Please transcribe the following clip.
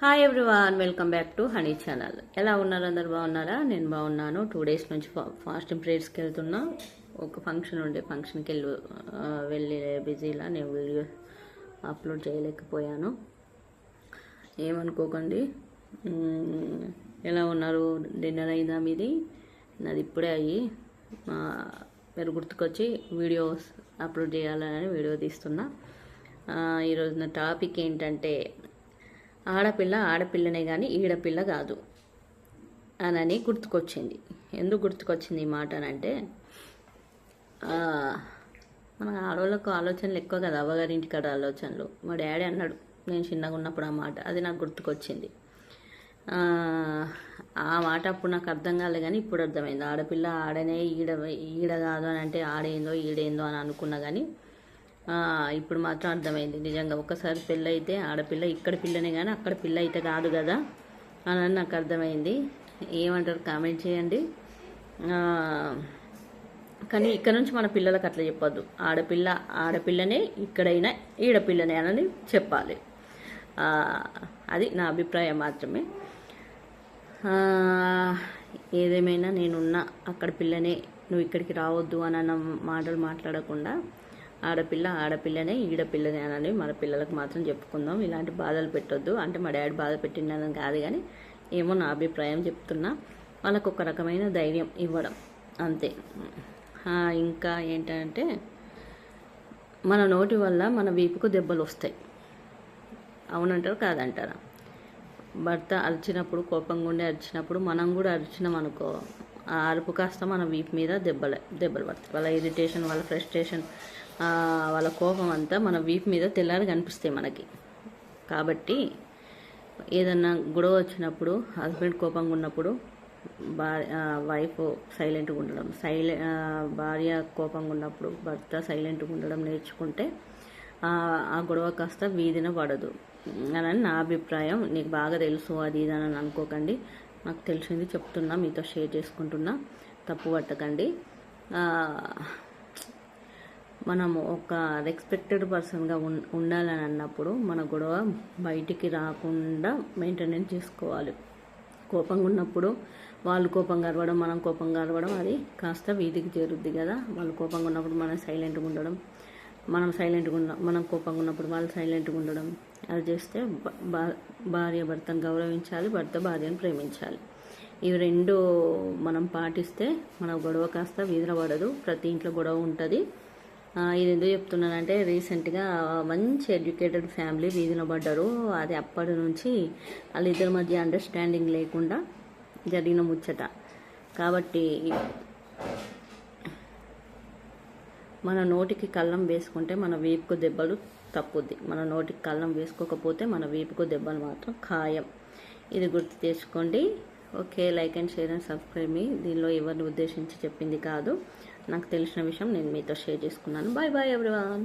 Hi everyone, welcome back to honey channel. ఎలా ఉన్నారు? అందరు బాగున్నారా? నేను బాగున్నాను. 2 days నుంచి ఫాస్టింగ్ ప్రేయర్స్కి వెళ్తున్నా. ఒక ఫంక్షన్ ఉండే, ఫంక్షన్కి వెళ్ళి బిజీలా నేను వీడియో అప్లోడ్ చేయలేకపోయాను. ఏమనుకోకండి. ఎలా ఉన్నారు? డిన్నర్ అయిందా మీది? నాది ఇప్పుడే అయ్యి మీరు గుర్తుకొచ్చి వీడియోస్ అప్లోడ్ చేయాలని వీడియో తీస్తున్నా. ఈరోజు నా టాపిక్ ఏంటంటే, ఆడపిల్లనే కానీ ఈడపిల్ల కాదు అని గుర్తుకొచ్చింది. ఎందుకు గుర్తుకొచ్చింది ఈ మాట అంటే, మన ఆడవాళ్ళకు ఆలోచనలు ఎక్కువ కదా, అవ్వగారింటి కాడ ఆలోచనలు. మా డాడీ అన్నాడు నేను చిన్నగా ఉన్నప్పుడు ఆ మాట, అది నాకు గుర్తుకొచ్చింది. ఆ మాట అప్పుడు నాకు అర్థం కాలేదు, కానీ ఇప్పుడు అర్థమైంది. ఆడపిల్ల ఆడనే, ఈడ కాదు అని అంటే ఆడేందో ఈడేందో అని అనుకున్నా, కానీ ఇప్పుడు మాత్రం అర్థమైంది. నిజంగా ఒకసారి పెళ్ళి అయితే ఆడపిల్ల ఇక్కడ పిల్లనే కానీ అక్కడ పిల్ల అయితే కాదు కదా అని నాకు అర్థమైంది. ఏమంటారు? కామెంట్ చేయండి. కానీ ఇక్కడ నుంచి మన పిల్లలకు అట్లా చెప్పొద్దు. ఆడపిల్లనే, ఇక్కడైనా ఈడపిల్లనే అని చెప్పాలి. అది నా అభిప్రాయం మాత్రమే. ఏదేమైనా నేనున్నా అక్కడ పిల్లనే, నువ్వు ఇక్కడికి రావద్దు అని అన్న మాటలు మాట్లాడకుండా ఆడపిల్లనే ఈడపిల్లనే అని మన పిల్లలకు మాత్రం చెప్పుకుందాం. ఇలాంటి బాధలు పెట్టొద్దు. అంటే మా డాడీ బాధ పెట్టిందని కాదు, కానీ ఏమో నా అభిప్రాయం చెప్తున్నా. వాళ్ళకు ఒక రకమైన ధైర్యం ఇవ్వడం అంతే. ఇంకా ఏంటంటే, మన నోటి వల్ల మన వీపుకు దెబ్బలు వస్తాయి. అవునంటారు కాదంటారా? భర్త అరిచినప్పుడు, కోపంగా ఉండి అరిచినప్పుడు మనం కూడా అరిచినాం అనుకో, ఆ అరుపు కాస్త మన వీపు మీద దెబ్బలు పడతాయి. వాళ్ళ ఇరిటేషన్, వాళ్ళ ఫ్రస్ట్రేషన్, వాళ్ళ కోపం అంతా మన వీపు మీద తెల్లారి కనిపిస్తాయి మనకి. కాబట్టి ఏదన్నా గొడవ వచ్చినప్పుడు, హస్బెండ్ కోపంగా ఉన్నప్పుడు వైఫ్ సైలెంట్గా ఉండడం, భార్య కోపంగా ఉన్నప్పుడు భర్త సైలెంట్గా ఉండడం నేర్చుకుంటే ఆ గొడవ కాస్త వీధిన పడదు అని నా అభిప్రాయం. నీకు బాగా తెలుసు అది ఇది అని అనుకోకండి. నాకు తెలిసింది చెప్తున్నా, మీతో షేర్ చేసుకుంటున్నా, తప్పు పట్టకండి. మనము ఒక రెస్పెక్టెడ్ పర్సన్గా ఉండాలని అన్నప్పుడు మన గొడవ బయటికి రాకుండా మెయింటెనెన్స్ చేసుకోవాలి. కోపంగా ఉన్నప్పుడు వాళ్ళు కోపంగా అరవడం, మనం కోపంగా అరవడం, అది కాస్త వీధికి చేరుద్ది కదా. వాళ్ళు కోపంగా ఉన్నప్పుడు మనం సైలెంట్గా ఉండడం, మనం కోపంగా ఉన్నప్పుడు వాళ్ళు సైలెంట్గా ఉండడం, అది చేస్తే భార్య భర్తను గౌరవించాలి, భర్త భార్యను ప్రేమించాలి. ఇవి రెండు మనం పాటిస్తే మన గొడవ కాస్త వీధిన పడదు. ప్రతి ఇంట్లో గొడవ ఉంటుంది. ఇది ఎందుకు చెప్తున్నానంటే, రీసెంట్గా మంచి ఎడ్యుకేటెడ్ ఫ్యామిలీ వీధిన పడ్డారు. అది అప్పటి నుంచి వాళ్ళిద్దరి మధ్య అండర్స్టాండింగ్ లేకుండా జరిగిన ముచ్చట. కాబట్టి మన నోటికి కళ్ళం వేసుకుంటే మన వీపుకు దెబ్బలు తప్పుద్ది. మన నోటికి కళ్ళం వేసుకోకపోతే మన వీపుకు దెబ్బలు మాత్రం ఖాయం. ఇది గుర్తు తెచ్చుకోండి. Okay, like and share and subscribe మీ. దీనిలో ఎవరిని ఉద్దేశించి చెప్పింది కాదు, నాకు తెలిసిన విషయం నేను మీతో షేర్ చేసుకున్నాను. Bye bye everyone.